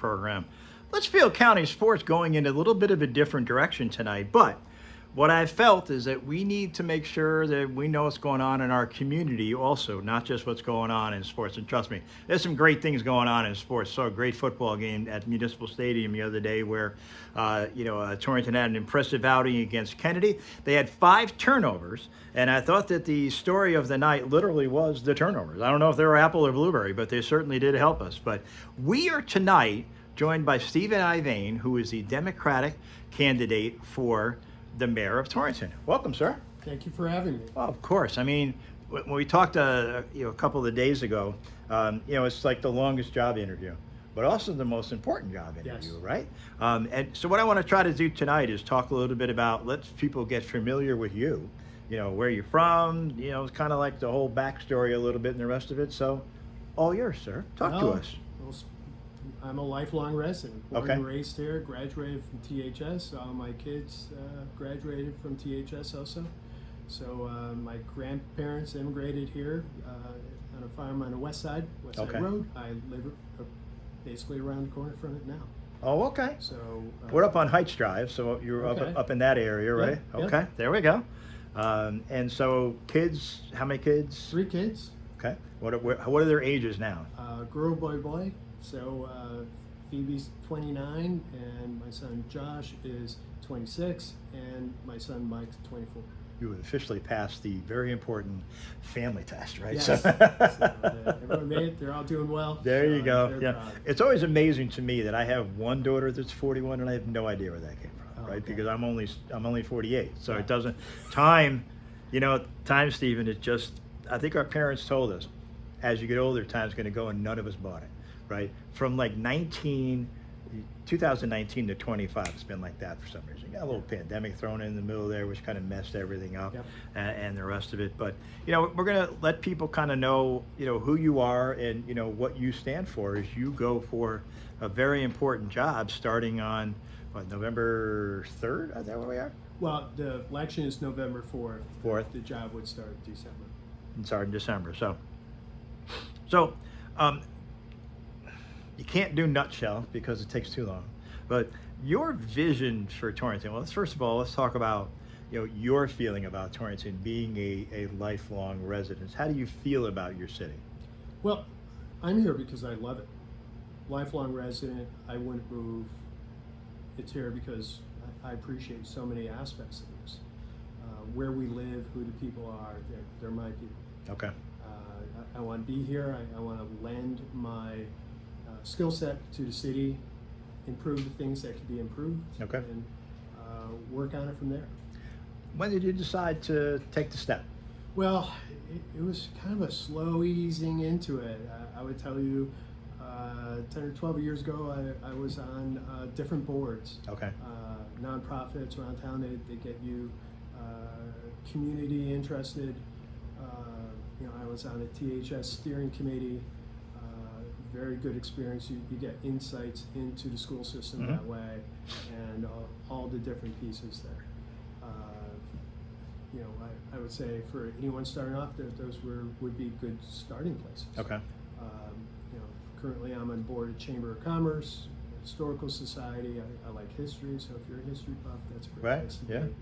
program. Litchfield County sports going in a little bit of a different direction tonight, but what I felt is that we need to make sure that we know what's going on in our community also, not just what's going on in sports. And trust me, there's some great things going on in sports. Saw a great football game at Municipal Stadium the other day where, Torrington had an impressive outing against Kennedy. They had 5 turnovers, and I thought that the story of the night literally was the turnovers. I don't know if they were apple or blueberry, but they certainly did help us. But we are tonight joined by Stephen Ivain, who is the Democratic candidate for the mayor of Torrington. Welcome, sir. Thank you for having me. Well, of course. I mean, when we talked a couple of days ago, it's like the longest job interview, but also the most important job interview, Yes. right? And so what I want to try to do tonight is talk a little bit about, let people get familiar with you, where you're from, it's kind of like the whole backstory a little bit and the rest of it. So all yours, sir. Talk to us. Well, I'm a lifelong resident, born Okay. and raised here, graduated from THS. All my kids graduated from THS also. So my grandparents immigrated here on a farm on the west side Okay. Road. I live basically around the corner from it now. Oh, okay. So We're up on Heights Drive, so you're Okay. up in that area, right? Yeah, yeah. Okay, there we go. And so kids, how many kids? 3 kids, Okay. What are their ages now? girl, boy. So Phoebe's 29, and my son Josh is 26, and my son Mike's 24. You have officially passed the very important family test, right? Yes. So, Everyone made it. They're all doing well. there you So go. they're Yeah, proud. it's always amazing to me that I have one daughter that's 41, and I have no idea where that came from, Oh, right? okay. Because I'm only 48, so Yeah. it doesn't time, Stephen. It just, I think our parents told us, as you get older, time's going to go, and none of us bought it, right? From like 2019 to 25, it's been like that for some reason. Got a little pandemic thrown in the middle there, which kind of messed everything up, Yep. and the rest of it. But we're gonna let people kind of know, who you are and what you stand for as you go for a very important job starting on November 3rd. Is that where we are? Well, the election is November 4th. 4th. The job would start December. And start in December. So, you can't do nutshell because it takes too long. But your vision for Torrington. Well, first of all, let's talk about your feeling about Torrington being a lifelong resident. How do you feel about your city? Well, I'm here because I love it. Lifelong resident. I wouldn't move. It's here because I appreciate so many aspects of this. Where we live, who the people are. They're my people. Okay. I want to be here. I want to lend my skill set to the city, improve the things that can be improved, Okay. and work on it from there. When did you decide to take the step? Well, it was kind of a slow easing into it. I would tell you, 10 or 12 years ago, I was on different boards. Okay. Nonprofits around town, they get you community interested. I was on a THS steering committee. Very good experience. You get insights into the school system Mhm. that way, and all the different pieces there. I would say for anyone starting off, those would be good starting places. Okay. Currently I'm on board of Chamber of Commerce, Historical Society. I like history, so if you're a history buff, that's a great Right, place to yeah. be.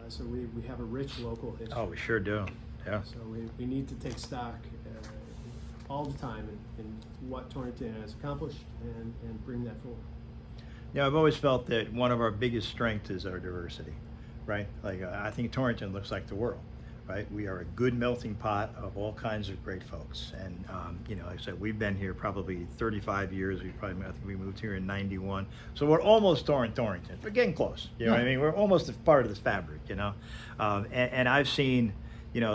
So we have a rich local history. Oh, we sure do. Yeah. So we need to take stock all the time in what Torrington has accomplished and bring that forward. I've always felt that one of our biggest strengths is our diversity, right? Like I think Torrington looks like the world, right? We are a good melting pot of all kinds of great folks, and like I said, we've been here probably 35 years. I think we moved here in '91, so we're almost Torrington. We're getting close. You know what I mean? We're almost a part of this fabric, and I've seen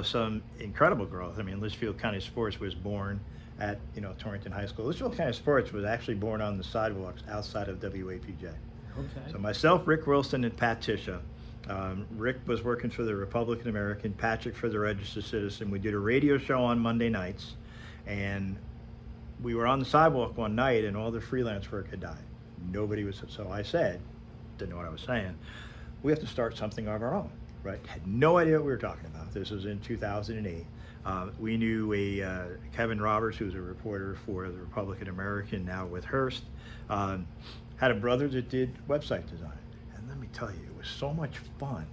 some incredible growth. I mean, Litchfield County Sports was born at Torrington High School. Litchfield County Sports was actually born on the sidewalks outside of WAPJ. Okay. So myself, Rick Wilson, and Pat Tisha. Rick was working for the Republican American, Patrick for the Registered Citizen. We did a radio show on Monday nights, and we were on the sidewalk one night, and all the freelance work had died. Nobody was, so I said, didn't know what I was saying, we have to start something of our own, right? Had no idea what we were talking about. This was in 2008. We knew Kevin Roberts, who was a reporter for the Republican American, now with Hearst, had a brother that did website design. And let me tell you, it was so much fun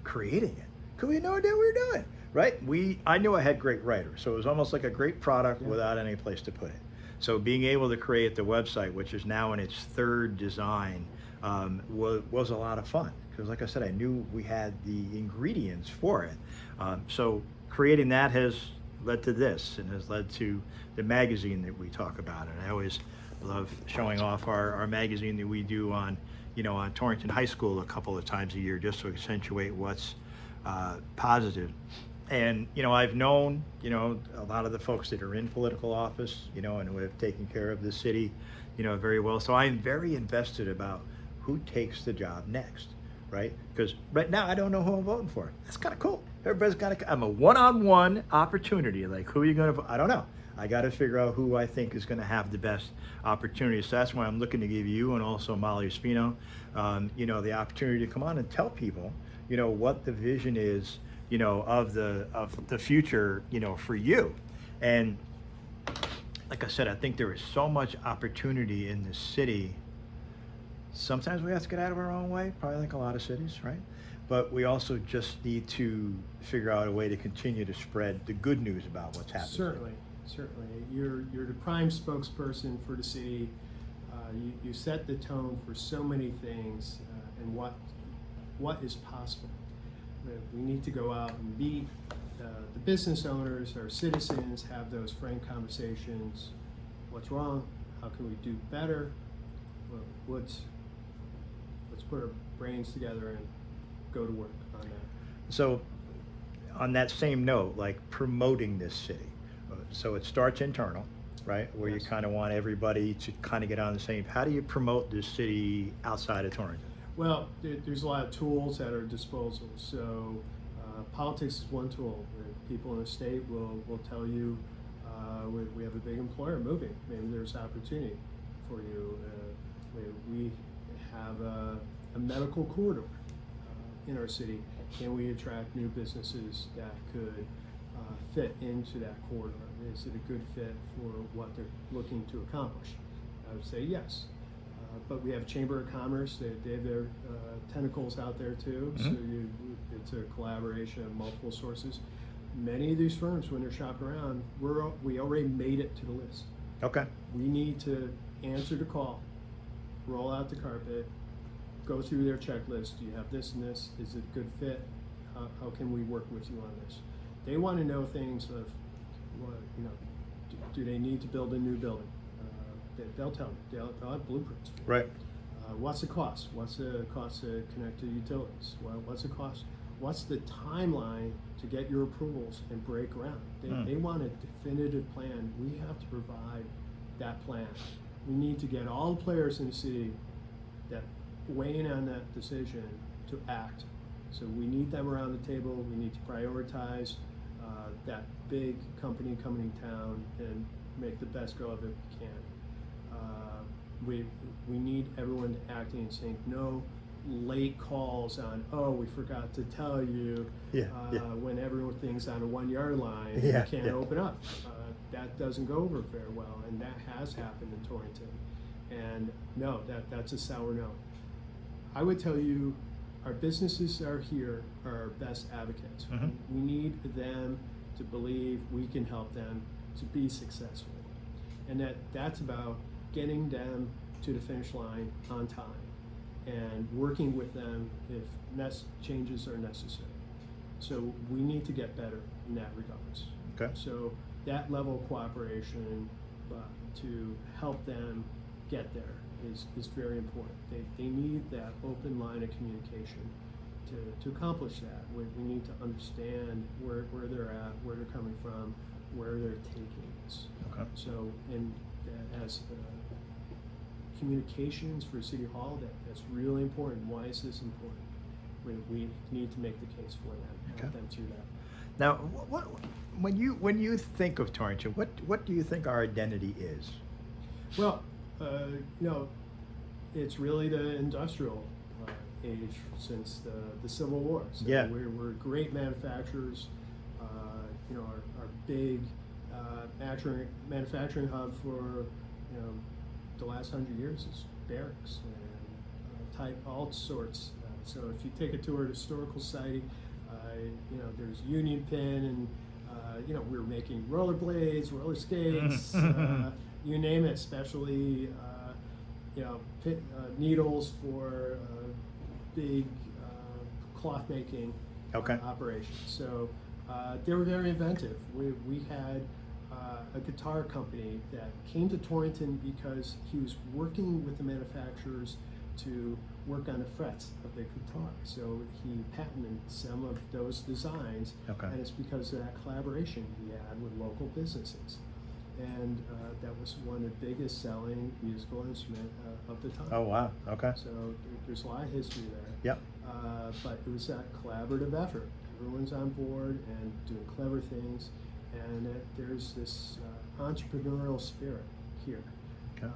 creating it, because we had no idea what we were doing, right? I knew I had great writers, so it was almost like a great product without any place to put it. So being able to create the website, which is now in its third design, was a lot of fun. Because like I said, I knew we had the ingredients for it. So creating that has led to this, and has led to the magazine that we talk about. And I always love showing off our magazine that we do on Torrington High School a couple of times a year, just to accentuate what's positive. And I've known a lot of the folks that are in political office, and who have taken care of the city very well. So I'm very invested about who takes the job next, right? Because right now I don't know who I'm voting for. That's kind of cool. Everybody's got I'm a one-on-one opportunity. Like, who are you going to vote? I don't know. I got to figure out who I think is going to have the best opportunity. So that's why I'm looking to give you, and also Molly Espino, the opportunity to come on and tell people, what the vision is, of the future, for you. And like I said, I think there is so much opportunity in the city. Sometimes we have to get out of our own way, probably like a lot of cities, right? But we also just need to figure out a way to continue to spread the good news about what's happening. Certainly. You're the prime spokesperson for the city. You set the tone for so many things, and what is possible. We need to go out and meet the business owners, our citizens, have those frank conversations. What's wrong? How can we do better? Let's put our brains together and go to work on that. So on that same note, like promoting this city. So it starts internal, right? Where Yes. you kind of want everybody to kind of get on the same. How do you promote this city outside of Torrington? Well, there's a lot of tools at our disposal. So politics is one tool. People in the state will tell you we have a big employer moving. Maybe there's opportunity for you. We have a medical corridor in our city. Can we attract new businesses that could fit into that corridor? Is it a good fit for what they're looking to accomplish? I would say yes. But we have Chamber of Commerce. They have their tentacles out there too. Mm-hmm. So it's a collaboration of multiple sources. Many of these firms, when they're shopping around, we already made it to the list. Okay. We need to answer the call, roll out the carpet, go through their checklist. Do you have this and this? Is it a good fit? How can we work with you on this? They want to know things of, do they need to build a new building? They'll tell me. They'll have blueprints. Right. What's the cost? What's the cost to connect to utilities? What's the cost? What's the timeline to get your approvals and break ground? They want a definitive plan. We have to provide that plan. We need to get all the players in the city that weigh in on that decision to act. So we need them around the table. We need to prioritize that big company coming in town and make the best go of it we can. We need everyone acting in sync. No late calls on, we forgot to tell you, when everything's on a 1 yard line and you can't open up. That doesn't go over very well, and that has happened in Torrington. And no, that's a sour note. I would tell you, our businesses are here are our best advocates. Mm-hmm. We need them to believe we can help them to be successful. And that's about getting them to the finish line on time and working with them if changes are necessary. So we need to get better in that regards. Okay. So that level of cooperation to help them get there is very important. They need that open line of communication to accomplish that. We need to understand where they're at, where they're coming from, where they're taking us. Okay. So, and as communications for City Hall, that's really important. Why is this important? We need to make the case for them, help them through that. Now, when you think of Torrington, what do you think our identity is? Well, it's really the industrial age since the Civil War. So Yeah. we're great manufacturers. Our big manufacturing hub for the last 100 years is barracks and type all sorts. So if you take a tour at a historical site, there's Union Pin and we're making rollerblades, roller skates, you name it, especially needles for big cloth making Okay. operations. So they were very inventive. We had a guitar company that came to Torrington because he was working with the manufacturers to work on the frets of the guitar. So he patented some of those designs, Okay. and it's because of that collaboration he had with local businesses. And that was one of the biggest selling musical instrument of the time. Oh, wow. Okay. So there's a lot of history there. Yep. But it was that collaborative effort. Everyone's on board and doing clever things, and there's this entrepreneurial spirit here. Okay.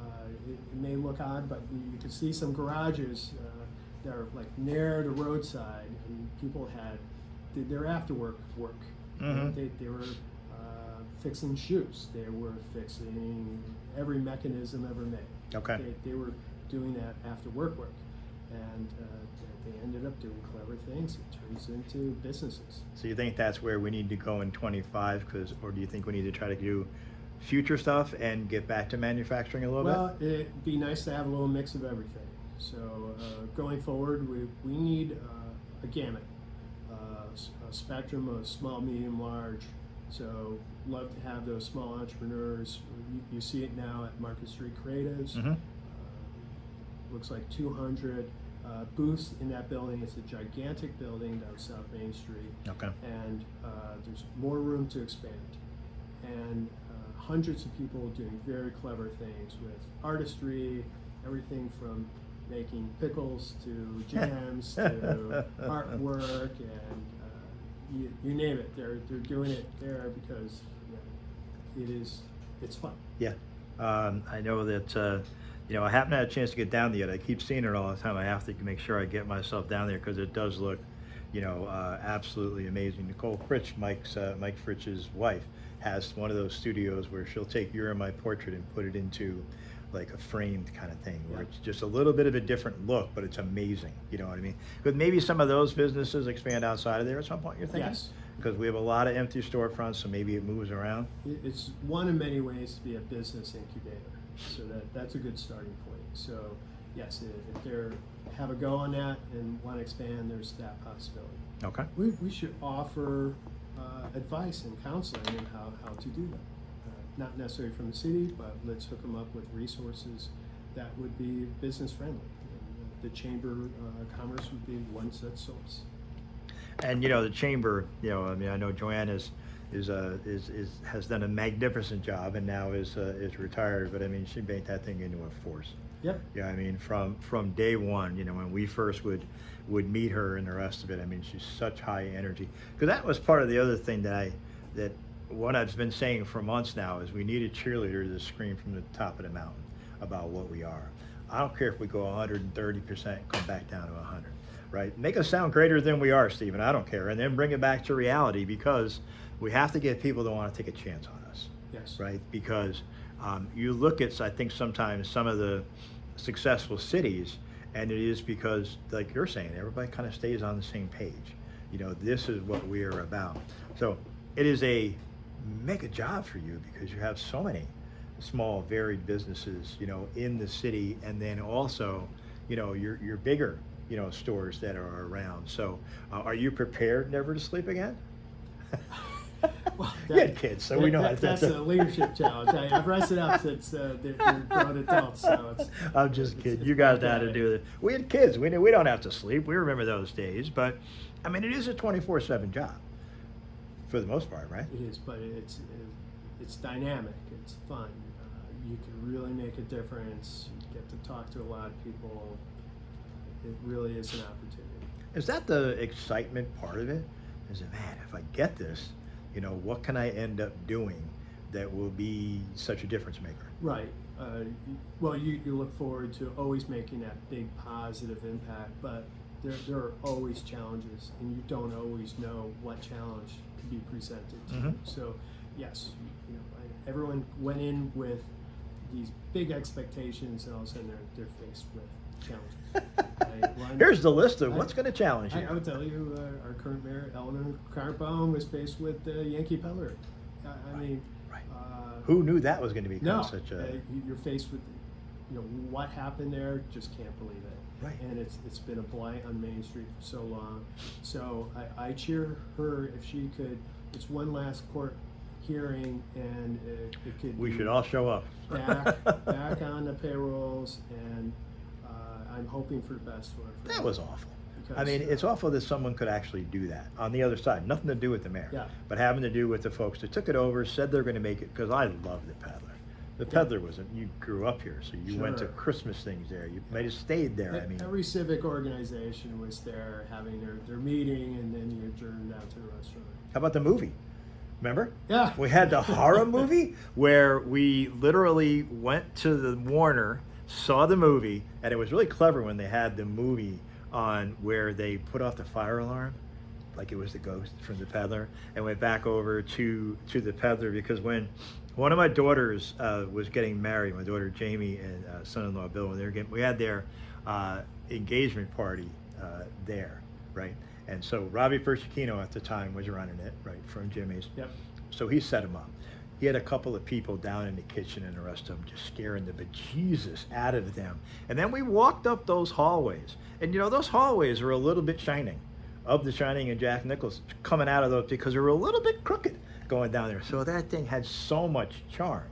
It may look odd, but you can see some garages that are like near the roadside, and people did their after work. Mhm. They were fixing shoes. They were fixing every mechanism ever made. Okay. They were doing that after work, and they ended up doing clever things. It turns into businesses. So you think that's where we need to go in 25, or do you think we need to try to do future stuff and get back to manufacturing a little Well, it'd be nice to have a little mix of everything. So going forward, we need a gamut, a spectrum of small, medium, large. So love to have those small entrepreneurs. You see it now at Market Street Creatives. Mm-hmm. Looks like 200 booths in that building. It's a gigantic building down South Main Street. Okay. And there's more room to expand. And hundreds of people doing very clever things with artistry, everything from making pickles to jams to artwork, and you name it. They're doing it there because it's fun. Yeah. I know that, I haven't had a chance to get down there yet. I keep seeing it all the time. I have to make sure I get myself down there because it does look, absolutely amazing. Nicole Fritsch, Mike Fritsch's wife, has one of those studios where she'll take your and my portrait and put it into like a framed kind of thing where it's just a little bit of a different look, but it's amazing. You know what I mean? But maybe some of those businesses expand outside of there at some point, you're thinking? Yes. Because we have a lot of empty storefronts, so maybe it moves around. It's one of many ways to be a business incubator. So that's a good starting point. So yes, if they have a go on that and want to expand, there's that possibility. Okay. We should offer advice and counseling on how to do that. Not necessarily from the city, but let's hook them up with resources that would be business friendly. The Chamber of Commerce would be one such source. And the chamber, I know Joanne has done a magnificent job and now is retired, but I mean she made that thing into a force. Yep. Yeah, I mean from day one, when we first would meet her and the rest of it, I mean she's such high energy. Because that was part of the other thing that what I've been saying for months now is we need a cheerleader to scream from the top of the mountain about what we are. I don't care if we go 130%, come back down to 100, right? Make us sound greater than we are, Stephen. I don't care. And then bring it back to reality because we have to get people that want to take a chance on us. Yes. Right? Because you look at, I think sometimes some of the successful cities, and it is because, like you're saying, everybody kind of stays on the same page. This is what we are about. So it is a mega job for you because you have so many small varied businesses in the city, and then also your bigger stores that are around. So are you prepared never to sleep again? Well, you had kids, so we know how to do that's a leadership challenge. I've rested up since they're grown adults. So I'm just kidding. You guys know how to do it. We had kids. We don't have to sleep. We remember those days. But I mean, it is a 24/7 job for the most part, right? It is, but it's dynamic. It's fun. You can really make a difference. You get to talk to a lot of people. It really is an opportunity. Is that the excitement part of it? Is it, man, if I get this, what can I end up doing that will be such a difference maker? Right. Well, you look forward to always making that big positive impact, but there are always challenges, and you don't always know what challenge could be presented to you. So, yes, everyone went in with these big expectations, and all of a sudden they're faced with challenges. Here's the list of what's going to challenge you. I would tell you, our current mayor, Eleanor Carbaum, was faced with Yankee Peddler. I mean, Who knew that was going to become no, such a... you're faced with, what happened there. Just can't believe it. Right. And it's been a blight on Main Street for so long. So I cheer her if she could. It's one last court hearing, and it could. We be should all show up. back on the payrolls, and I'm hoping for the best for her. That was awful. Because, I mean, it's awful that someone could actually do that on the other side. Nothing to do with the mayor, Yeah. but having to do with the folks that took it over, said they're going to make it, because I love the Peddler. The Peddler wasn't, you grew up here, so you went to Sure. Christmas things there. You might have stayed there. I mean, Every civic organization was there having their meeting, and then you adjourned out to the restaurant. how about the movie? Remember? Yeah. We had the horror movie where we literally went to the Warner, saw the movie, and it was really clever when they had the movie on where they put off the fire alarm, like it was the ghost from the Peddler, and went back over to the Peddler, because when one of my daughters was getting married, my daughter Jamie and son-in-law Bill, when they were we had their engagement party there, right? And so Robbie Pershicino at the time was running it, right, from Jimmy's. Yep. So he set him up. He had a couple of people down in the kitchen, and the rest of them just scaring the bejesus out of them. And then we walked up those hallways, and those hallways were a little bit Shining, of The Shining and Jack Nicholson, coming out of those, because they were a little bit crooked going down there. So that thing had so much charm.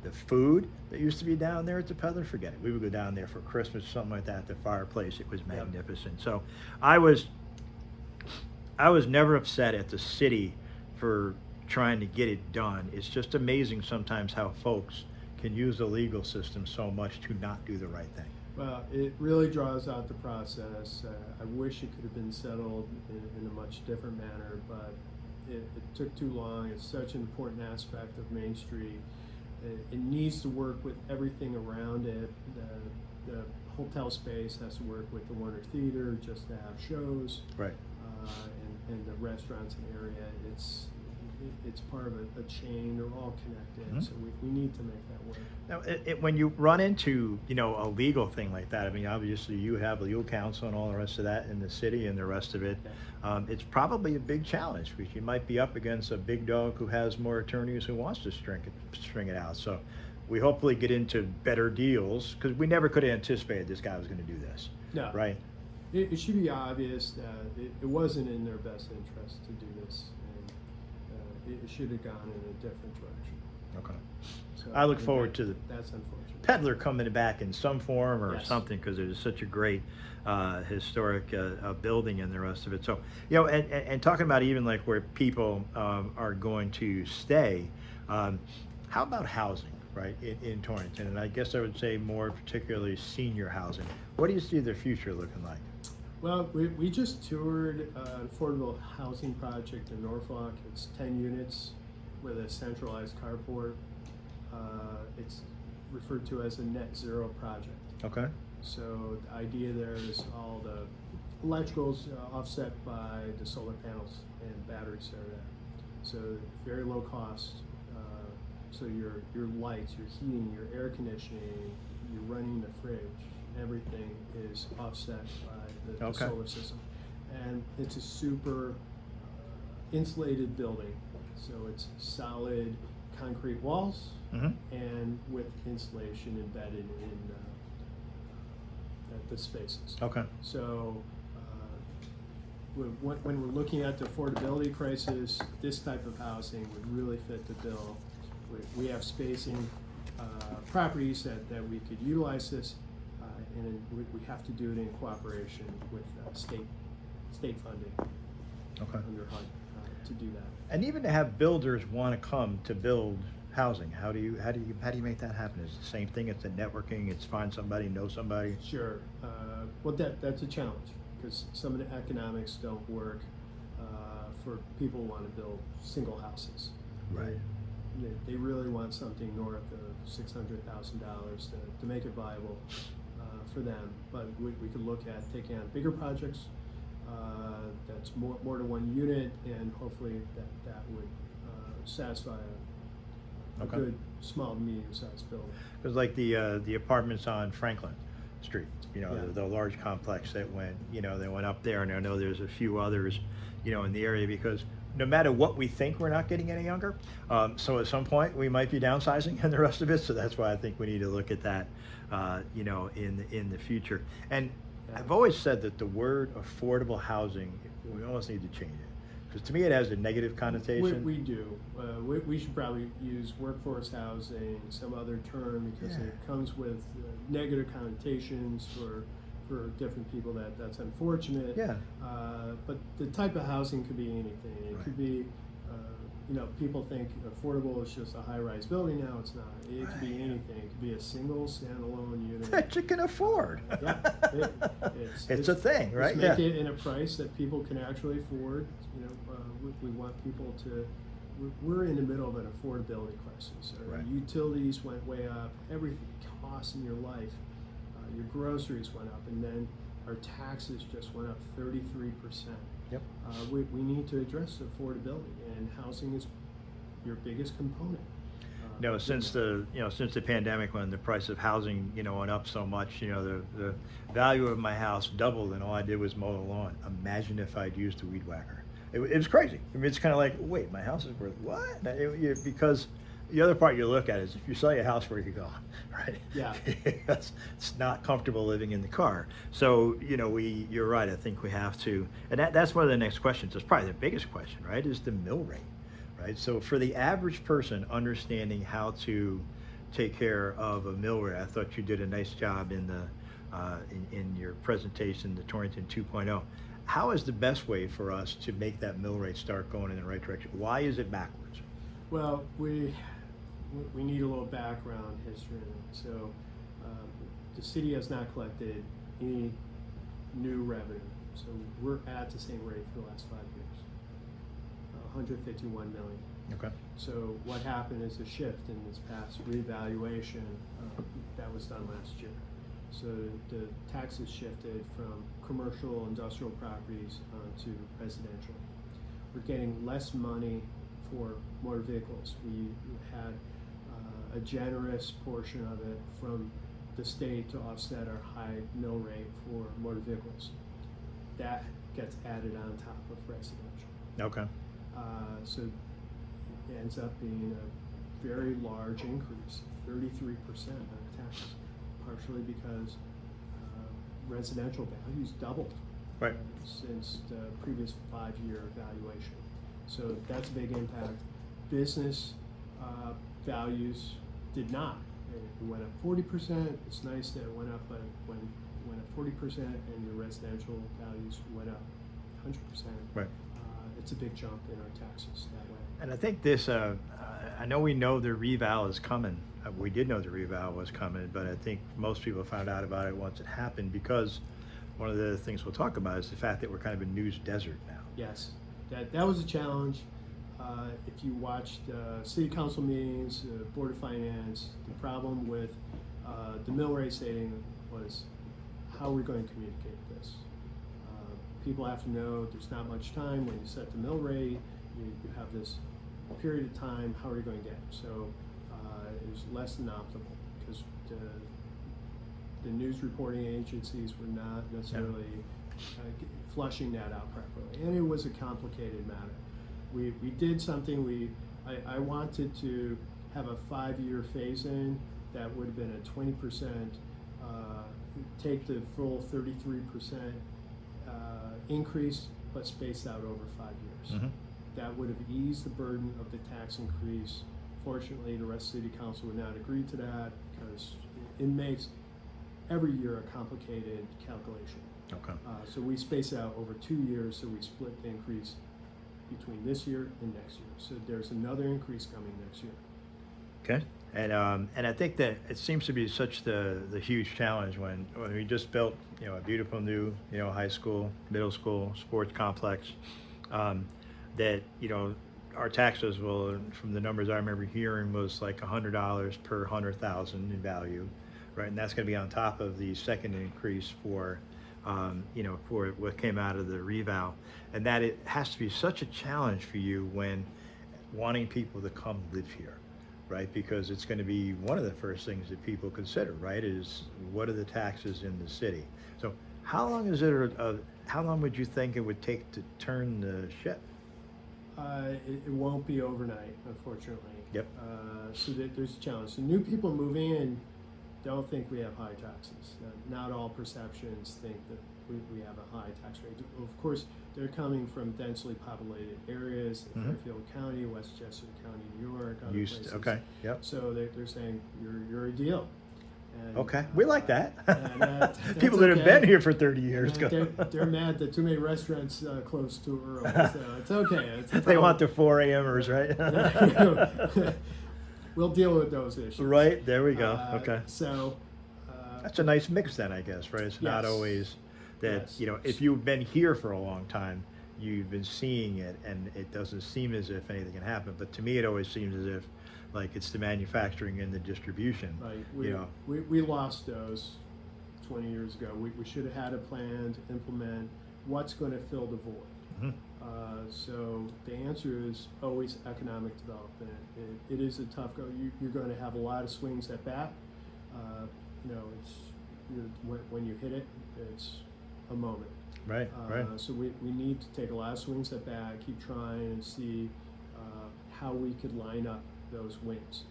The food that used to be down there at the Peddler, forget it. We would go down there for Christmas, something like that, the fireplace. It was magnificent. So I was never upset at the city for trying to get it done. It's just amazing sometimes how folks can use the legal system so much to not do the right thing. Well, it really draws out the process. I wish it could have been settled in a much different manner, but it took too long. It's such an important aspect of Main Street. It needs to work with everything around it. The hotel space has to work with the Warner Theater just to have shows. Right. And the restaurants and area. It's part of a chain. They're all connected, so we need to make that work. Now, when you run into a legal thing like that, I mean, obviously you have legal counsel and all the rest of that in the city and the rest of it. It's probably a big challenge, because you might be up against a big dog who has more attorneys who wants to string it out. So we hopefully get into better deals, because we never could have anticipated this guy was going to do this. No. Right. It should be obvious that it wasn't in their best interest to do this, and it should have gone in a different direction. Okay. So I look forward to the that's unfortunate. Peddler coming back in some form or Yes. something, because it is such a great historic building and the rest of it. So, and talking about even like where people are going to stay, how about housing, right, in Torrington? And I guess I would say more particularly senior housing. What do you see their future looking like? Well, we just toured an affordable housing project in Norfolk. It's 10 units with a centralized carport. It's referred to as a net zero project. Okay. So the idea there is all the electricals offset by the solar panels and batteries that are there. So very low cost. So your lights, your heating, your air conditioning, you're running the fridge, everything is offset by the Okay. solar system. And it's a super insulated building. So it's solid concrete walls and with insulation embedded in the spaces. Okay. So when we're looking at the affordability crisis, this type of housing would really fit the bill. We have spacing properties that we could utilize this, and we have to do it in cooperation with state funding Okay. under HUD to do that. And even to have builders want to come to build housing, how do you make that happen? Is it the same thing? It's the networking. It's find somebody, know somebody. Sure. Well, that's a challenge, because some of the economics don't work for people who want to build single houses. Right. They really want something north of $600,000 to make it viable for them, but we could look at taking on bigger projects that's more than one unit, and hopefully that would satisfy a Okay. good small to medium sized building. Because like the apartments on Franklin Street, Yeah. the large complex that they went up there, and I know there's a few others, in the area, because no matter what we think, we're not getting any younger. So at some point we might be downsizing and the rest of it. So that's why I think we need to look at that, in the future. And I've always said that the word affordable housing, we almost need to change it. Because to me it has a negative connotation. We do. We should probably use workforce housing, some other term, because Yeah. it comes with negative connotations for different people. That's unfortunate. Yeah. But the type of housing could be anything. It Right. could be, people think affordable is just a high-rise building. Now it's not. It could be Right. anything. It could be a single standalone unit. That you can afford. Yeah, it's a thing, right? Let's make it in a price that people can actually afford. We want people to. We're in the middle of an affordability crisis. Our Right. utilities went way up. Everything costs in your life. Your groceries went up, and then our taxes just went up 33%. Yep. We need to address affordability, and housing is your biggest component. Since the pandemic, when the price of housing, went up so much, the value of my house doubled, and all I did was mow the lawn. Imagine if I'd used a weed whacker. It was crazy. I mean, it's kind of like, wait, my house is worth what? Because the other part you look at is if you sell your house, where you go, right? Yeah. It's not comfortable living in the car. So, you're right. I think we have to, and that's one of the next questions. It's probably the biggest question, right? Is the mill rate, right? So for the average person understanding how to take care of a mill rate, I thought you did a nice job in in your presentation, the Torrington 2.0. How is the best way for us to make that mill rate start going in the right direction? Why is it backwards? Well, we need a little background history. So the city has not collected any new revenue. So we're at the same rate for the last 5 years, 151 million. Okay. So what happened is a shift in this past revaluation that was done last year. So the taxes shifted from commercial industrial properties to residential. We're getting less money for motor vehicles. We had a generous portion of it from the state to offset our high mill rate for motor vehicles. That gets added on top of residential. Okay. So it ends up being a very large increase, 33% on taxes, partially because residential values doubled Right. since the previous 5-year valuation. So that's a big impact. Business values did not. It went up 40%. It's nice that it went up, but when it went up 40% and your residential values went up 100%, Right. it's a big jump in our taxes that way. And I think this, I know we know the reval is coming. We did know the reval was coming, but I think most people found out about it once it happened, because one of the things we'll talk about is the fact that we're kind of a news desert now. Yes, that was a challenge. If you watched city council meetings, Board of Finance, the problem with the mill rate setting was how are we going to communicate this? People have to know there's not much time when you set the mill rate. You have this period of time. How are you going to get it? So it was less than optimal because the news reporting agencies were not necessarily flushing that out properly, and it was a complicated matter. We did something. I wanted to have a 5-year phase-in that would have been a 20%, take the full 33% increase, but spaced out over 5 years. Mm-hmm. That would have eased the burden of the tax increase. Fortunately, the rest of the city council would not agree to that because it makes every year a complicated calculation. Okay. So we space it out over 2 years, so we split the increase between this year and next year. So there's another increase coming next year. Okay. And I think that it seems to be such the huge challenge when we just built a beautiful new high school, middle school, sports complex, that our taxes will, from the numbers I remember hearing, was like $100 per 100,000 in value. right? And that's going to be on top of the second increase for, for what came out of the revow. And that it has to be such a challenge for you when wanting people to come live here, right? Because it's going to be one of the first things that people consider, right? Is what are the taxes in the city? So how long is it, how long would you think it would take to turn the ship? It won't be overnight, unfortunately. Yep. So there's a challenge. The new people moving in don't think we have high taxes. Not all perceptions think that we have a high tax rate. Of course, they're coming from densely populated areas, in Fairfield County, Westchester County, New York, other places. Okay, yep. So they're saying you're a deal. And, Okay, we like that. that's People that have okay. been here for 30 years And go. they're mad that too many restaurants close too early, so it's okay. They want the 4 a.m.ers, right? We'll deal with those issues. Right, there we go. Okay. So. That's a nice mix then, I guess, right? It's not Yes. always that, Yes. if you've been here for a long time, you've been seeing it and it doesn't seem as if anything can happen. But to me, it always seems as if like it's the manufacturing and the distribution, Right. We lost those 20 years ago. We should have had a plan to implement what's going to fill the void. Mhm. So the answer is always economic development. It is a tough go. You're going to have a lot of swings at bat. When you hit it, it's a moment. Right, right. So we need to take a lot of swings at bat, keep trying and see how we could line up those wins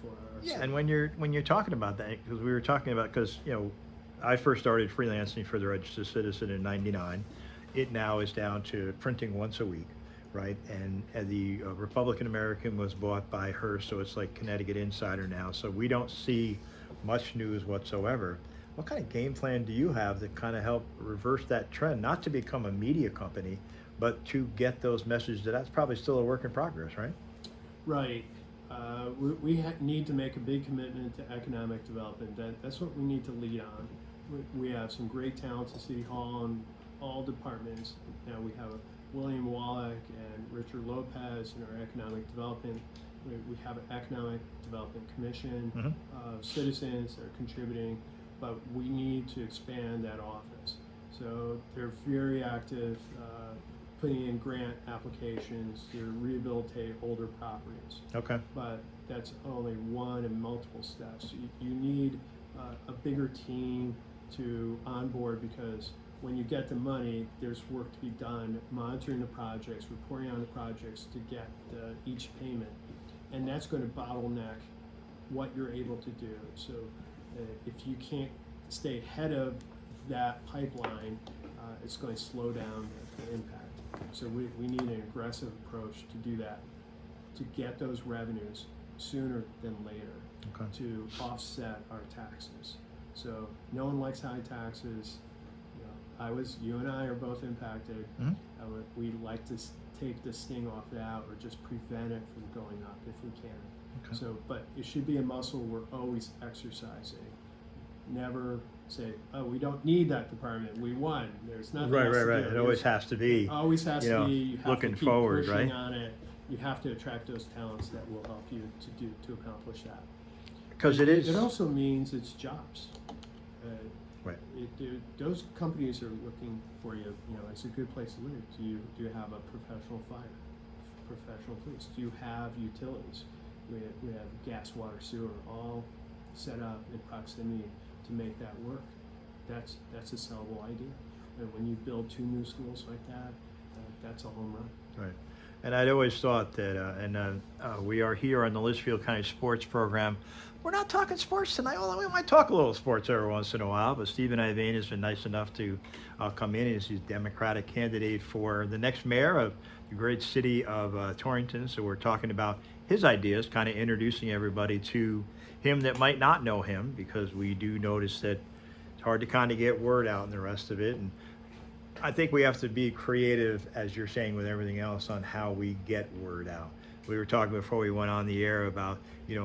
for our Yeah, city. and when you're talking about that, because we were talking about, because I first started freelancing for the Registered Citizen in '99. It now is down to printing once a week, right? And the Republican American was bought by Hearst, so it's like Connecticut Insider now. So we don't see much news whatsoever. What kind of game plan do you have that kind of help reverse that trend? Not to become a media company, but to get those messages. That's probably still a work in progress, right? Right. We need to make a big commitment to economic development. That's what we need to lead on. We have some great talents at City Hall and all departments. Now we have William Wallach and Richard Lopez in our economic development. We have an economic development commission of citizens that are contributing, but we need to expand that office. So they're very active, putting in grant applications to rehabilitate older properties. Okay. But that's only one in multiple steps. You need a bigger team to onboard, because when you get the money, there's work to be done, monitoring the projects, reporting on the projects to get each payment. And that's going to bottleneck what you're able to do. So if you can't stay ahead of that pipeline, it's going to slow down the impact. So we need an aggressive approach to do that, to get those revenues sooner than later, Okay. to offset our taxes. So no one likes high taxes. You and I are both impacted. Mhm. We'd like to take the sting off that, or just prevent it from going up if we can. Okay. So, but it should be a muscle we're always exercising. Never say, "Oh, we don't need that department. We won. There's nothing else to Right. do." It always has to be. Always has to be. You have looking to keep forward, pushing right? on it. You have to attract those talents that will help you to accomplish that. Because it is. It also means it's jobs. Right. Those companies are looking for you. It's a good place to live. Do you have a professional fire, professional police? Do you have utilities? We have gas, water, sewer, all set up in proximity to make that work. That's a sellable idea. And when you build 2 new schools like that, that's a home run. Right. And I'd always thought that, we are here on the Litchfield County Sports Program. We're not talking sports tonight, although we might talk a little sports every once in a while, but Stephen Ivain has been nice enough to come in as his Democratic candidate for the next mayor of the great city of Torrington. So we're talking about his ideas, kind of introducing everybody to him that might not know him, because we do notice that it's hard to kind of get word out and the rest of it. And I think we have to be creative, as you're saying, with everything else on how we get word out. We were talking before we went on the air about,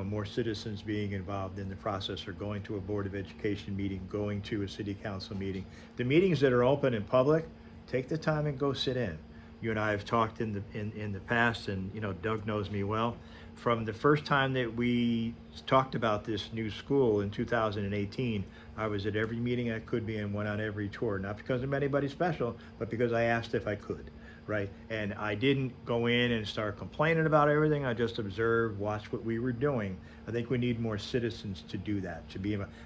more citizens being involved in the process, or going to a Board of Education meeting, going to a city council meeting. The meetings that are open in public, take the time and go sit in. you and I have talked in the past, and Doug knows me well. From the first time that we talked about this new school in 2018, I was at every meeting I could be in, went on every tour, not because I'm anybody special, but because I asked if I could, right? And I didn't go in and start complaining about everything. I just observed, watched what we were doing. I think we need more citizens to do that.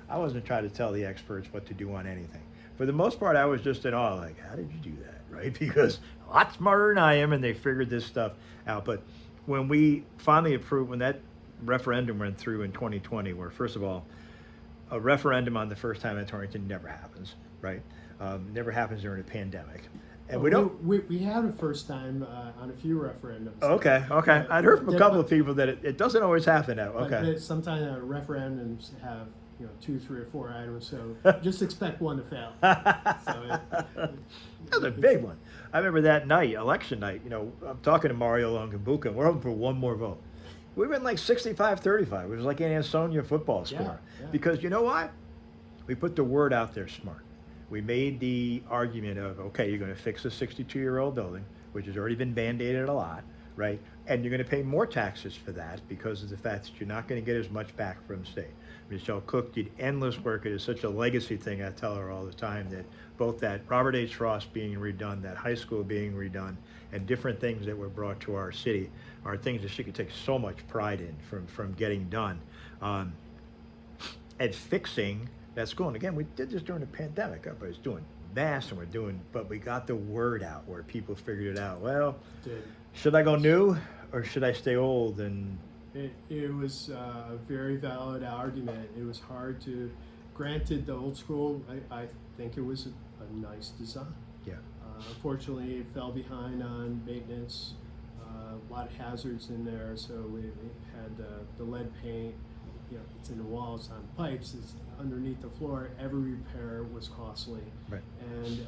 I wasn't trying to tell the experts what to do on anything. For the most part, I was just in awe, like, how did you do that, right? Because a lot smarter than I am, and they figured this stuff out. But when we finally approved, when that referendum went through in 2020, where first of all, a referendum on the first time in Torrington never happens, right? Never happens during a pandemic. And we don't. We had a first time on a few referendums. Okay. I'd heard from a couple of people that it doesn't always happen now. Okay. But sometimes referendums have 2, 3, or 4 items, so just expect one to fail. That was a big one. I remember that night, election night. I'm talking to Mario Longambuca, and we're hoping for one more vote. We went like 65-35. It was like an Ansonia football score. Yeah. Because you know why? We put the word out there smart. We made the argument of, okay, you're going to fix a 62-year-old building, which has already been band-aided a lot, right? And you're going to pay more taxes for that because of the fact that you're not going to get as much back from the state. Michelle Cook did endless work. It is such a legacy thing. I tell her all the time that both that Robert H. Ross being redone, that high school being redone, and different things that were brought to our city are things that she could take so much pride in from getting done. And fixing that school. And again, we did this during the pandemic. Everybody's doing masks, but we got the word out where people figured it out. Well, should I go new or should I stay old? And it was a very valid argument. It was hard to, granted the old school, I think it was a nice design. Yeah. Unfortunately, it fell behind on maintenance, a lot of hazards in there. So we had the lead paint, it's in the walls, on pipes, it's underneath the floor. Every repair was costly. Right. And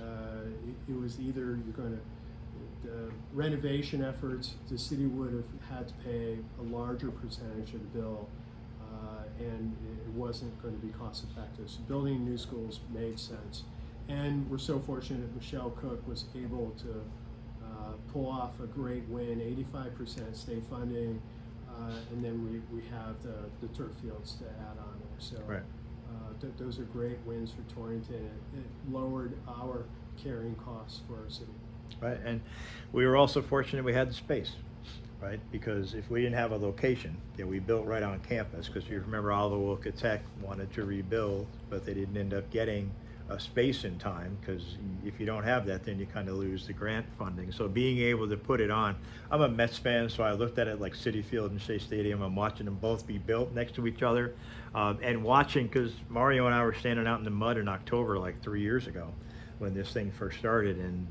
it was either you're going to, the renovation efforts, the city would have had to pay a larger percentage of the bill, and it wasn't going to be cost effective. So building new schools made sense. And we're so fortunate that Michelle Cook was able to pull off a great win, 85% state funding, and then we have the turf fields to add on there. So right. Those are great wins for Torrington. It lowered our carrying costs for our city. Right, and we were also fortunate we had the space, right? Because if we didn't have a location, we built right on campus, because you remember Oliver Wilka Tech wanted to rebuild, but they didn't end up getting a space in time, because if you don't have that, then you kind of lose the grant funding. So being able to put it on, I'm a Mets fan, so I looked at it like City Field and Shea Stadium. I'm watching them both be built next to each other, and watching, because Mario and I were standing out in the mud in October like 3 years ago when this thing first started, and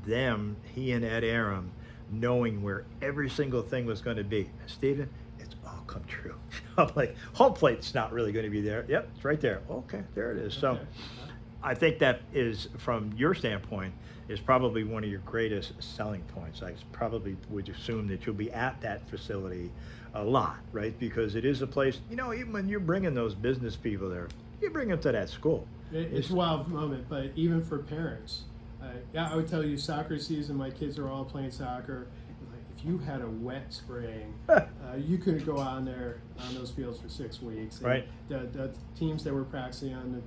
he and Ed Aram knowing where every single thing was going to be. Stephen, it's all come true. I'm like, home plate's not really going to be there. Yep, it's right there. Okay, there it is. So Okay. I think that is, from your standpoint, is probably one of your greatest selling points. I probably would assume that you'll be at that facility a lot, right? Because it is a place, even when you're bringing those business people there, you bring them to that school. It's a wild moment, but even for parents, I would tell you, soccer season, my kids are all playing soccer. Like, if you had a wet spring, you couldn't go on there on those fields for 6 weeks. And right. The teams that were practicing on the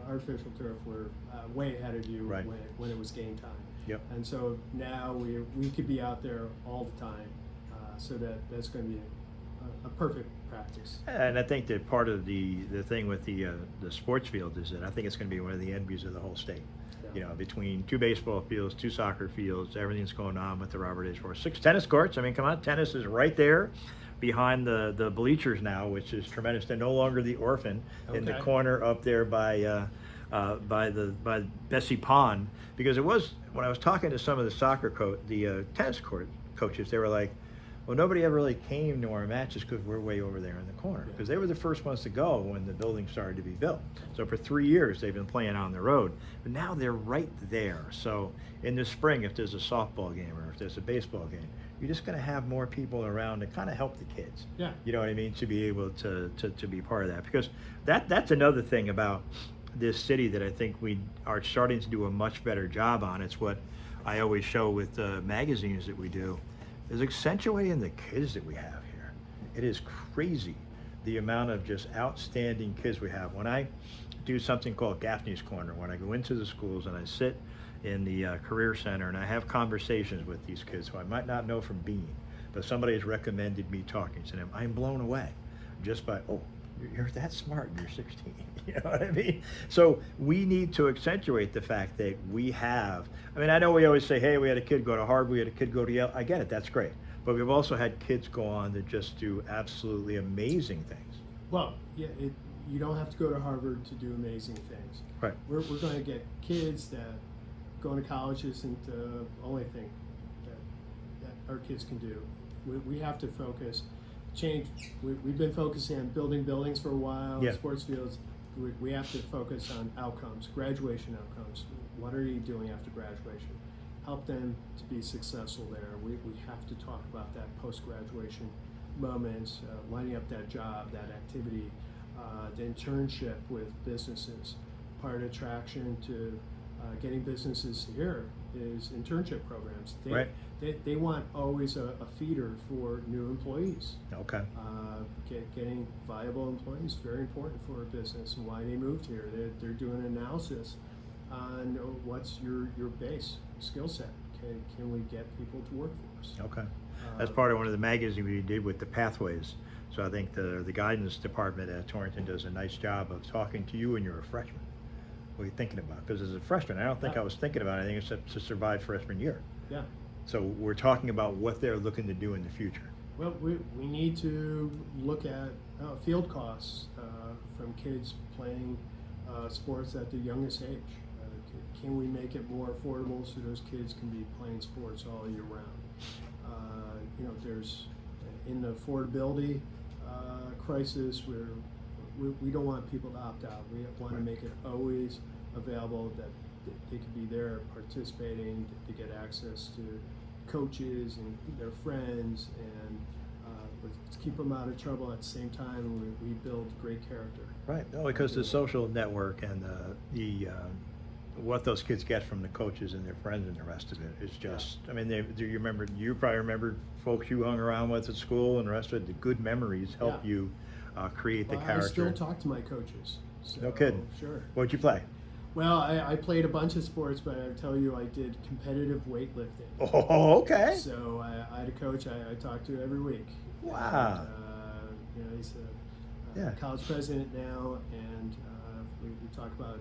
artificial turf were way ahead of you right. when it was game time. Yep. And so now we could be out there all the time, so that's going to be a perfect practice. And I think that part of the thing with the sports field is that I think it's going to be one of the envies of the whole state. Yeah. Between 2 baseball fields, 2 soccer fields, everything's going on with the Robert H. Ross. 6 tennis courts. I mean, come on, tennis is right there behind the bleachers now, which is tremendous. They're no longer the Orphan in the corner up there by Bessie Pond, because it was, when I was talking to some of the tennis court coaches, they were like, well, nobody ever really came to our matches because we're way over there in the corner, because they were the first ones to go when the building started to be built. So for 3 years they've been playing on the road, but now they're right there. So in the spring, if there's a softball game or if there's a baseball game, you're just going to have more people around to kind of help the kids. Yeah. You know what I mean? To be able to be part of that, because that's another thing about this city that I think we are starting to do a much better job on. It's what I always show with the magazines that we do, is accentuating the kids that we have here. It is crazy the amount of just outstanding kids we have. When I do something called Gaffney's Corner, when I go into the schools and I sit in the career center and I have conversations with these kids who I might not know from being, but somebody has recommended me talking to them, I'm blown away just by, oh, you're that smart and you're 16. You know what I mean? So we need to accentuate the fact that we have, I mean, I know we always say, hey, we had a kid go to Harvard, we had a kid go to Yale. I get it, that's great. But we've also had kids go on that just do absolutely amazing things. Well, yeah, you don't have to go to Harvard to do amazing things. Right. We're going to get kids that going to college isn't the only thing that our kids can do. We have to focus, change. We've been focusing on building buildings for a while, Yeah. sports fields. We have to focus on outcomes, graduation outcomes. What are you doing after graduation? Help them to be successful there. We have to talk about that post-graduation moments, lining up that job, that activity, the internship with businesses. Part of attraction to getting businesses here is internship programs. Right. They want always a feeder for new employees. Okay. Getting viable employees, very important for a business and why they moved here. They're doing an analysis on what's your base skill set. Can we get people to work for us? Okay. That's part of one of the magazines we did with the pathways. So I think the guidance department at Torrington does a nice job of talking to you when you're a freshman. What are you thinking about? Because as a freshman, I don't think I was thinking about anything except to survive freshman year. Yeah. So we're talking about what they're looking to do in the future. Well, we need to look at field costs from kids playing sports at the youngest age. Can we make it more affordable so those kids can be playing sports all year round? There's in the affordability crisis where we don't want people to opt out. We want to make it always available that they could be there participating, to get access to coaches and their friends, and let's keep them out of trouble at the same time. We build great character. Right. No, because the social network and the what those kids get from the coaches and their friends and the rest of it is just, I mean, you probably remember folks you hung around with at school and the rest of it, the good memories help you create the character. I still talk to my coaches. So, no kidding. Sure. What'd you play? Well, I played a bunch of sports, but I tell you, I did competitive weightlifting. Oh, okay. So I had a coach I talked to every week. Wow. And, he's a college president now, and we talk about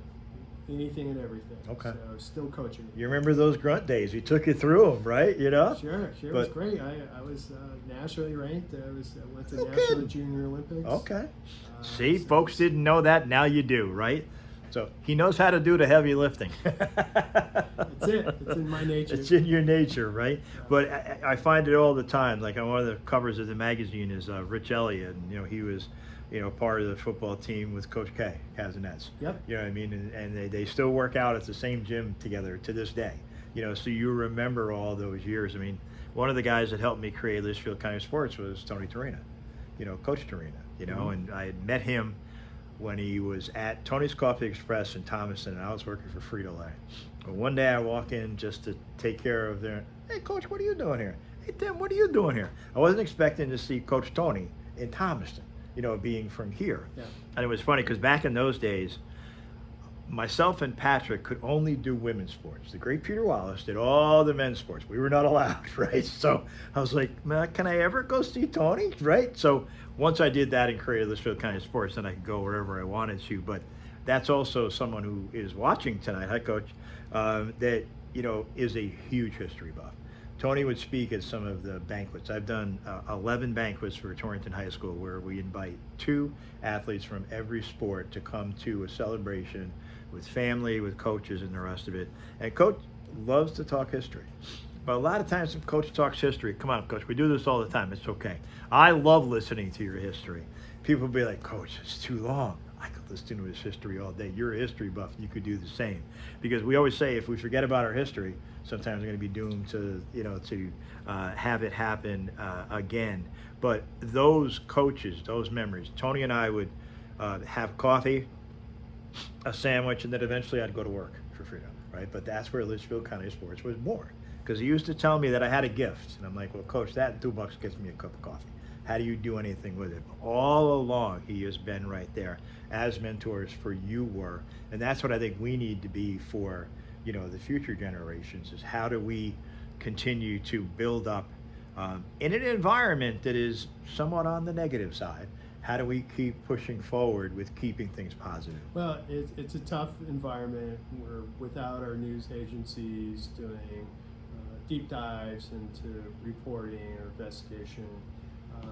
anything and everything. Okay. So still coaching. You remember those grunt days? You took it through them, right? You know? Sure. It was great. I was nationally ranked. I went to National kidding. and Junior Olympics. Okay. See, folks didn't know that. Now you do, right? So he knows how to do the heavy lifting. That's it. It's in my nature. It's in your nature, right? But I find it all the time. Like on one of the covers of the magazine is Rich Elliott, and he was, part of the football team with Coach K, Casanets. Yep. You know what I mean? And they still work out at the same gym together to this day. So you remember all those years. I mean, one of the guys that helped me create Litchfield County Sports was Tony Torina, Coach Torina, and I had met him when he was at Tony's Coffee Express in Thomaston, and I was working for Frito-Lay. But one day I walk in just to take care of their, hey, Coach, what are you doing here? Hey, Tim, what are you doing here? I wasn't expecting to see Coach Tony in Thomaston, being from here. Yeah. And it was funny because back in those days, myself and Patrick could only do women's sports. The great Peter Wallace did all the men's sports. We were not allowed, right? So I was like, man, can I ever go see Tony, right? So once I did that and created Litchfield County Sports, then I could go wherever I wanted to. But that's also someone who is watching tonight, hi, Coach, that, is a huge history buff. Tony would speak at some of the banquets. I've done 11 banquets for Torrington High School where we invite 2 athletes from every sport to come to a celebration with family, with coaches, and the rest of it. And Coach loves to talk history. But a lot of times if Coach talks history, come on, Coach, we do this all the time. It's okay. I love listening to your history. People will be like, Coach, it's too long. I could listen to his history all day. You're a history buff. You could do the same. Because we always say if we forget about our history, sometimes we're going to be doomed to, have it happen again. But those coaches, those memories, Tony and I would have coffee, a sandwich, and then eventually I'd go to work. for freedom, right? But that's where Litchfield County Sports was born. Because he used to tell me that I had a gift. And I'm like, well, Coach, that and $2 gets me a cup of coffee. How do you do anything with it? All along, he has been right there as mentors for you were. And that's what I think we need to be for, the future generations, is how do we continue to build up in an environment that is somewhat on the negative side. How do we keep pushing forward with keeping things positive? Well, it's a tough environment. We're without our news agencies doing deep dives into reporting or investigation.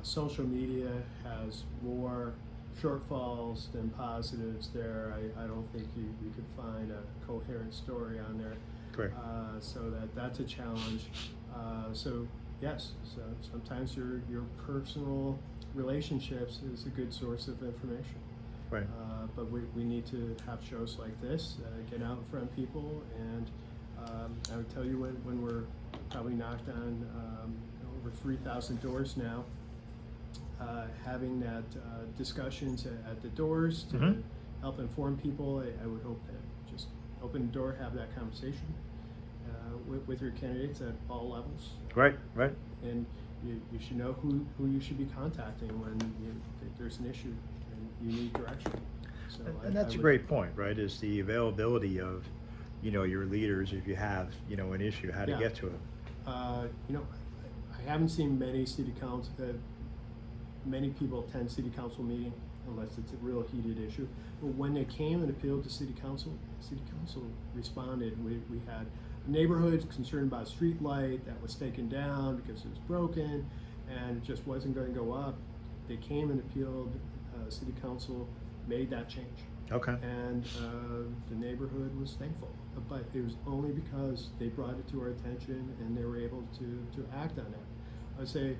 Social media has more shortfalls than positives there. I don't think you could find a coherent story on there. Correct. So that's a challenge. So yes, so sometimes your personal relationships is a good source of information. Right. But we need to have shows like this, get out in front of people, and I would tell you when we're probably knocked on over 3,000 doors now, having that discussions at the doors to help inform people. I would hope that just open the door, have that conversation with your candidates at all levels. Right. And you should know who you should be contacting when there's an issue and you need direction. So And that's a great point, right? Is the availability of, your leaders if you have, an issue, how to get to it. I haven't seen many many people attend city council meeting unless it's a real heated issue. But when they came and appealed to city council responded. We had a neighborhood concerned about a street light that was taken down because it was broken and it just wasn't going to go up. They came and appealed, city council made that change. Okay. And the neighborhood was thankful, but it was only because they brought it to our attention and they were able to act on it. I would say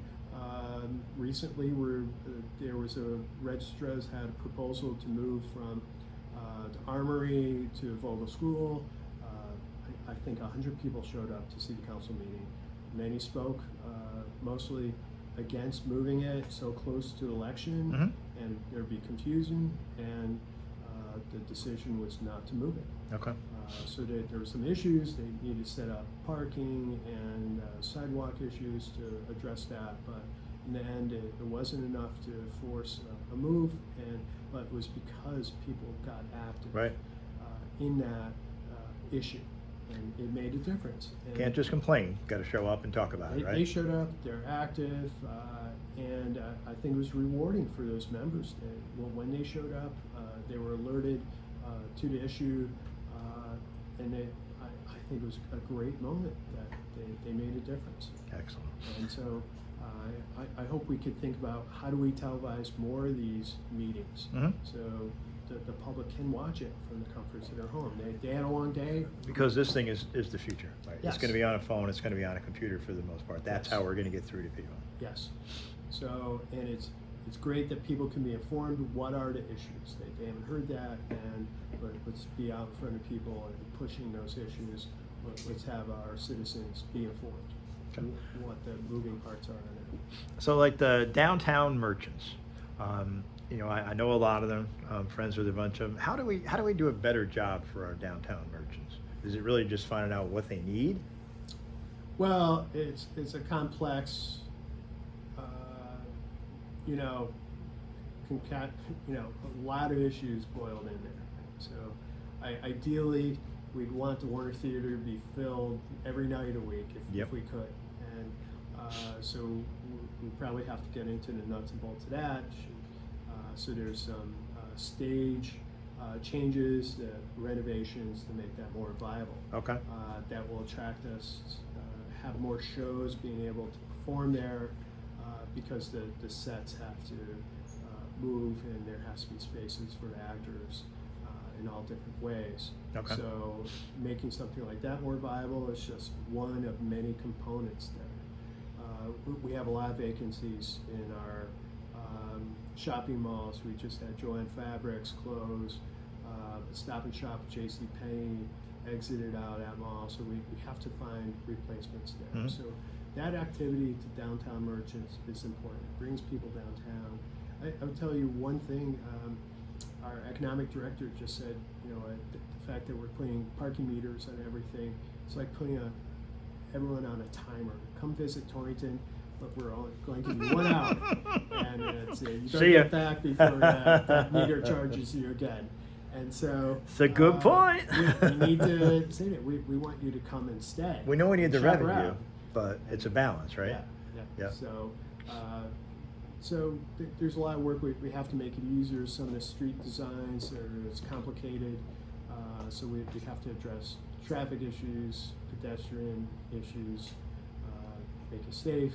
recently there was registrars had a proposal to move from the Armory to Vogel School. I think 100 people showed up to city council meeting. Many spoke, mostly against moving it so close to election, and there'd be confusion, and the decision was not to move it. Okay. So there were some issues. They needed to set up parking and sidewalk issues to address that, but in the end it wasn't enough to force a move, but it was because people got active in that issue, and it made a difference. And Can't just complain, got to show up and talk about it, right? They showed up, they're active, and I think it was rewarding for those members. When they showed up, they were alerted to the issue, and I think it was a great moment that they made a difference. Excellent. And so I hope we could think about how do we televise more of these meetings so the public can watch it from the comforts of their home. They had a long day. Because this thing is the future, right? Yes. It's going to be on a phone, it's going to be on a computer for the most part. That's how we're going to get through to people. Yes. So, and it's great that people can be informed what are the issues. They haven't heard that, and let's be out in front of people and pushing those issues. Let's have our citizens be informed what the moving parts are in it. So like the downtown merchants, I know a lot of them, friends with a bunch of them. How do we do a better job for our downtown merchants? Is it really just finding out what they need? Well, it's a complex, a lot of issues boiled in there. So ideally, we'd want the Warner Theater to be filled every night a week if we could. And so we probably have to get into the nuts and bolts of that. So there's some stage changes, renovations to make that more viable. Okay. That will attract us, have more shows being able to perform there, because the sets have to move and there has to be spaces for the actors in all different ways. Okay. So making something like that more viable is just one of many components there. We have a lot of vacancies in our shopping malls. We just had Joann Fabrics close, Stop and Shop at JCPenney exited out that mall, so we have to find replacements there. So that activity to downtown merchants is important. It brings people downtown. I would tell you one thing, our economic director just said, the fact that we're putting parking meters on everything, it's like putting everyone on a timer. Come visit Torrington, but we're only going to give you 1 hour, and you better See ya. get back before that meter charges you again. And so It's a good point. we need to say that we want you to come and stay. We know we need the Shop revenue, around. but it's a balance, right? Yeah. Yeah. So there's a lot of work. We have to make it easier. Some of the street designs it's complicated, so we have to address traffic issues, pedestrian issues, make it safe,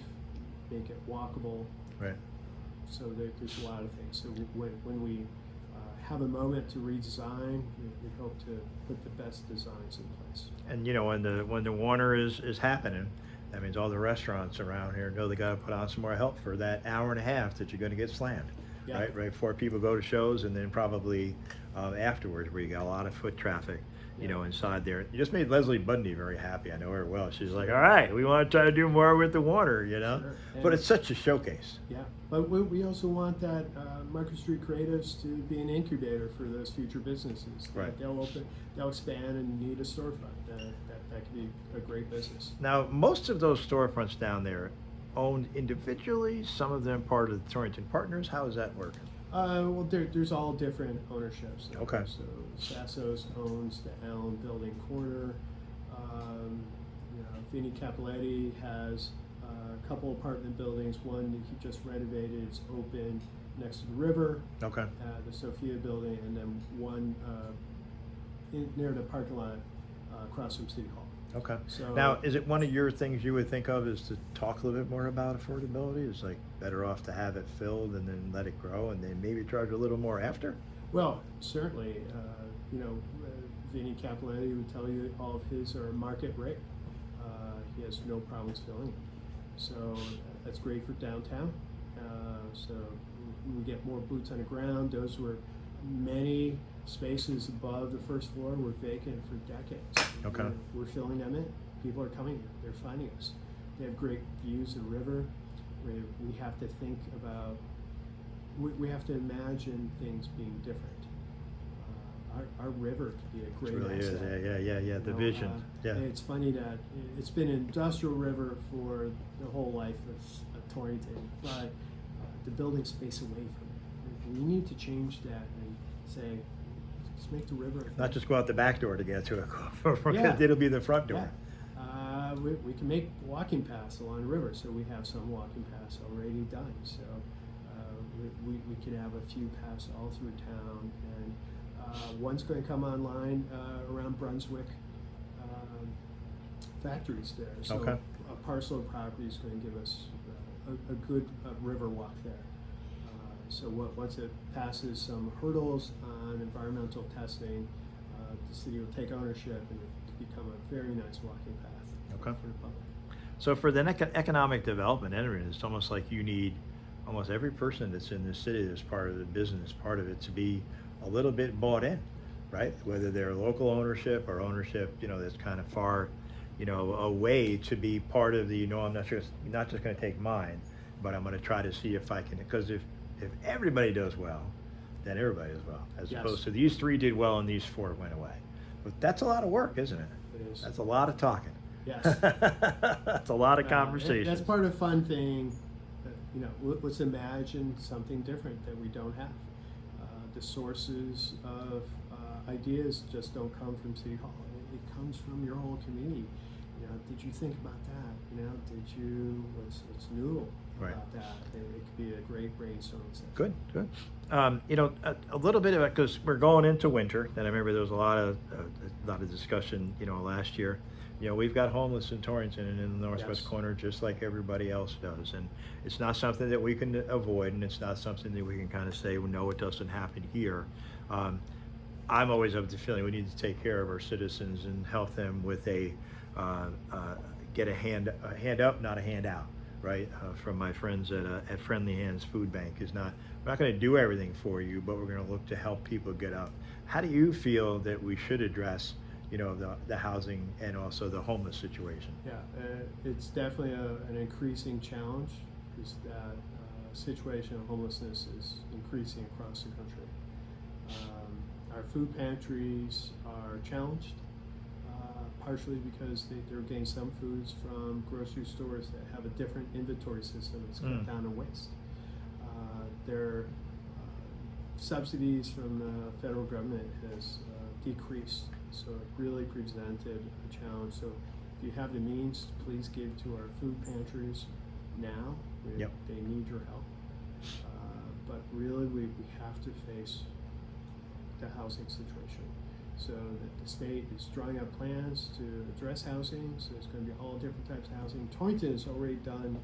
make it walkable. Right. So there's a lot of things. So when we have a moment to redesign, we hope to put the best designs in place. And when the Warner is happening, that means all the restaurants around here know they got to put on some more help for that hour and a half that you're going to get slammed, Yeah. right before people go to shows, and then probably afterwards, where you got a lot of foot traffic, inside there. You just made Leslie Bundy very happy. I know her well. She's like, all right, we want to try to do more with the Warner, Sure. But it's such a showcase. Yeah, but we also want that Market Street Creatives to be an incubator for those future businesses. Right. They'll expand and need a storefront. That could be a great business. Now, most of those storefronts down there owned individually, some of them part of the Torrington Partners. How is that working? Well, there's all different ownerships. Okay. So Sasso's owns the Allen Building corner. Vinnie Capoletti has a couple apartment buildings. One that he just renovated. It's open next to the river. Okay. The Sophia Building, and then one near the parking lot across from City Hall. Okay. So Now, is it one of your things you would think of is to talk a little bit more about affordability? It's like better off to have it filled and then let it grow and then maybe charge a little more after? Well, certainly, Vinnie Capoletti would tell you all of his are market rate. He has no problems filling them. So that's great for downtown. So we get more boots on the ground. Those were many spaces above the first floor were vacant for decades. Okay. We're filling them in. People are coming here. They're finding us. They have great views of the river. We have to think about, we have to imagine things being different. Our river could be a great It really asset. is. Yeah. The vision. And it's funny that it's been an industrial river for the whole life of Torrington, but the buildings face away from it. We need to change that and say, let's make the river. Not just go out the back door to get to it, Yeah. it'll be the front door. Yeah. We can make walking paths along the river, so we have some walking paths already done. So we can have a few paths all through town, and one's going to come online around Brunswick factories there. So Okay. a parcel of property is going to give us a good river walk there. So once it passes some hurdles on environmental testing, the city will take ownership and it will become a very nice walking path Okay. for the public. So for the economic development entity, it's almost like you need almost every person that's in the city that's part of the business, part of it, to be a little bit bought in, right? Whether they're local ownership or ownership, that's kind of far, away to be part of the, I'm not just going to take mine, but I'm going to try to see if I can, because if everybody does well, then everybody does well, as Yes. opposed to these 3 did well and these 4 went away. But that's a lot of work, isn't it? It is. That's a lot of talking. Yes. That's a lot of conversations. That's part of the fun thing. Let's imagine something different that we don't have. The sources of ideas just don't come from City Hall. It comes from your whole community. Did you think about that? Did you? Let's noodle about that. It could be a great brainstorming session. Good. A little bit of it, because we're going into winter, and I remember there was a lot of discussion, last year. We've got homeless in Torrington and in the northwest Yes. corner, just like everybody else does, and it's not something that we can avoid, and it's not something that we can kind of say, well, no, it doesn't happen here. I'm always of the feeling we need to take care of our citizens and help them with get a hand up, not a handout, right? From my friends at Friendly Hands Food Bank we're not going to do everything for you, but we're going to look to help people get up. How do you feel that we should address, the housing and also the homeless situation? Yeah, it's definitely an increasing challenge, because that situation of homelessness is increasing across the country. our food pantries are challenged, partially because they're getting some foods from grocery stores that have a different inventory system that's cut down on waste. Their subsidies from the federal government has decreased, so it really presented a challenge. So if you have the means, please give to our food pantries now. Yep. They need your help. But really, we have to face the housing situation. So the state is drawing up plans to address housing, so there's going to be all different types of housing. Torrington has already done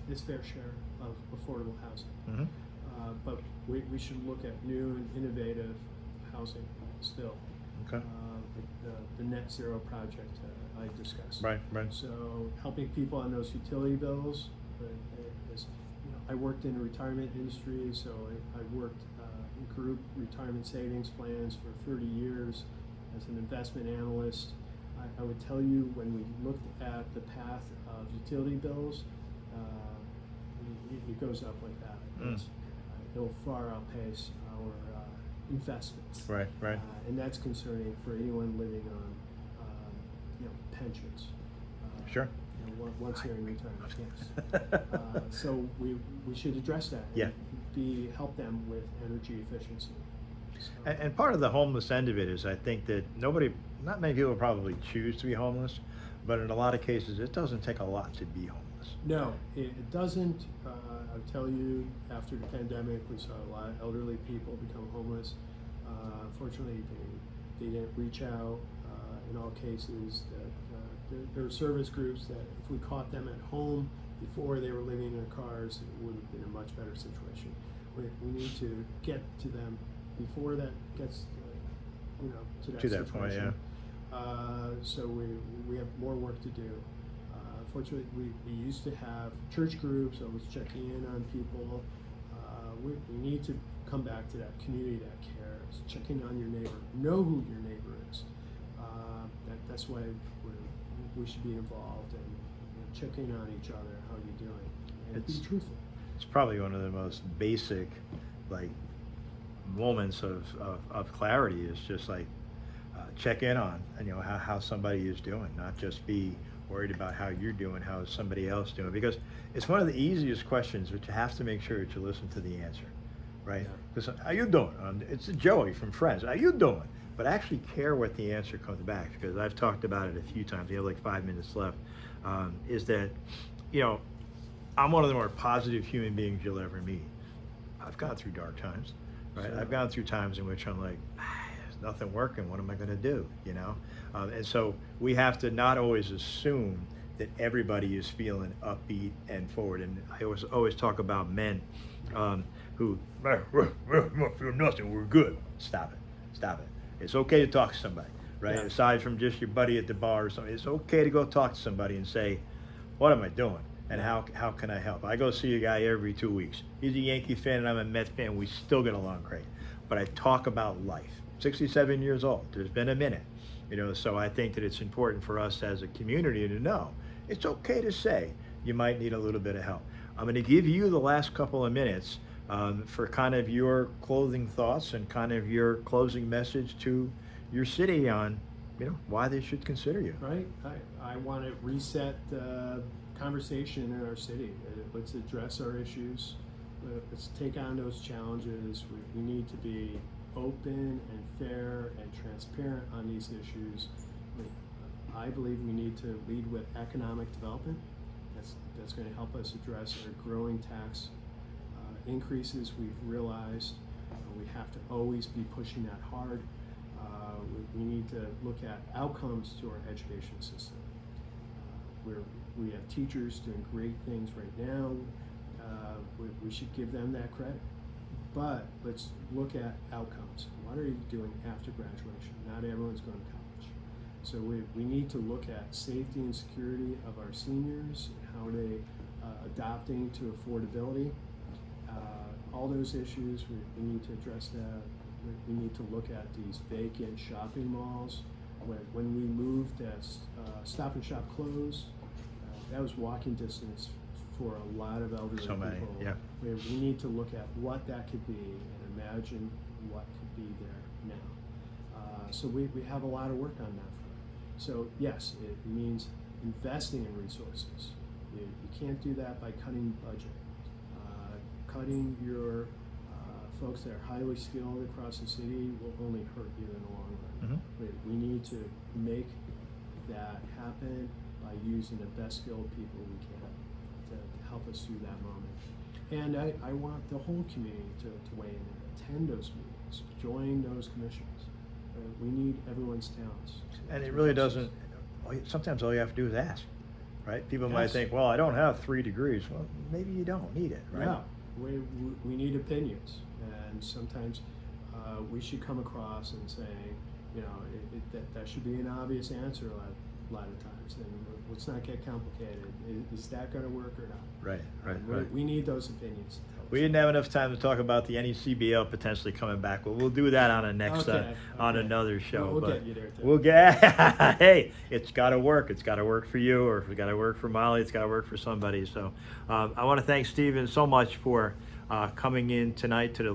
its fair share of affordable housing. But we should look at new and innovative housing still. Okay. Like the net zero project I discussed. Right. So helping people on those utility bills. I worked in the retirement industry, so I worked in group retirement savings plans for 30 years as an investment analyst. I would tell you, when we looked at the path of utility bills, it goes up like that. It'll far outpace our investments. Right. And that's concerning for anyone living on pensions. Sure. Once they're in retirement, yes. So we should address that. Yeah. Help them with energy efficiency. So, And part of the homeless end of it is, I think that not many people probably choose to be homeless, but in a lot of cases, it doesn't take a lot to be homeless. no, it doesn't. I'll tell you, after the pandemic, we saw a lot of elderly people become homeless. Fortunately, they didn't reach out. In all cases, there are service groups that if we caught them at home before they were living in their cars, it would have been a much better situation. We need to get to them before that gets to that situation. Point, yeah. So we have more work to do. Fortunately, we used to have church groups always checking in on people. We need to come back to that community that cares, checking on your neighbor, know who your neighbor is. That's why we should be involved and checking on each other, how you're doing, and be truthful. It's probably one of the most basic, moments of clarity is just check in on how somebody is doing, not just be worried about how you're doing, how somebody else doing, because it's one of the easiest questions, but you have to make sure that you listen to the answer, right? Because how you doing? It's Joey from Friends. How you doing? But actually care what the answer comes back, because I've talked about it a few times. We have 5 minutes left. Is that I'm one of the more positive human beings you'll ever meet. I've gone through dark times, right? Sure. I've gone through times in which I'm like, there's nothing working. What am I going to do? And so we have to not always assume that everybody is feeling upbeat and forward. And I always talk about men who don't feel nothing. We're good. Stop it. It's okay to talk to somebody, right? Yeah. Aside from just your buddy at the bar or something, it's okay to go talk to somebody and say, what am I doing? And how can I help? I go see a guy every 2 weeks. He's a Yankee fan and I'm a Mets fan. We still get along great. But I talk about life. 67 years old. There's been a minute. So I think that it's important for us as a community to know it's okay to say you might need a little bit of help. I'm going to give you the last couple of minutes for kind of your closing thoughts and kind of your closing message to your city on, why they should consider you. Right. I want to reset the conversation in our city. Let's address our issues. Let's take on those challenges. We need to be open and fair and transparent on these issues. I believe we need to lead with economic development. That's going to help us address our growing tax increases. We've realized we have to always be pushing that hard. We need to look at outcomes to our education system. We have teachers doing great things right now. We should give them that credit. But let's look at outcomes. What are you doing after graduation? Not everyone's going to college. So we need to look at safety and security of our seniors, how they adapting to affordability. All those issues, we need to address that. We need to look at these vacant shopping malls. When we moved Stop and Shop closed, that was walking distance for a lot of elderly So many, people. yeah. We need to look at what that could be and imagine what could be there now. So we have a lot of work on that front. So yes, it means investing in resources. You can't do that by cutting budget. Cutting your folks that are highly skilled across the city will only hurt you in the long run. We need to make that happen by using the best skilled people we can to help us through that moment. And I want the whole community to weigh in and attend those meetings, join those commissions. We need everyone's talents. And it really doesn't, sometimes all you have to do is ask, right? People might think, well, I don't have 3 degrees. Well, maybe you don't need it, right? Yeah, we need opinions. And sometimes we should come across and saying, you know, that should be an obvious answer a lot of times. And let's not get complicated. Is that going to work or not? Right. We need those opinions. We didn't have enough time to talk about the NECBL potentially coming back, but we'll do that on a next on another show. We'll but get you there too. We'll get. Hey, it's got to work. It's got to work for you, or if it's got to work for Molly, it's got to work for somebody. So I want to thank Stephen so much for coming in tonight to the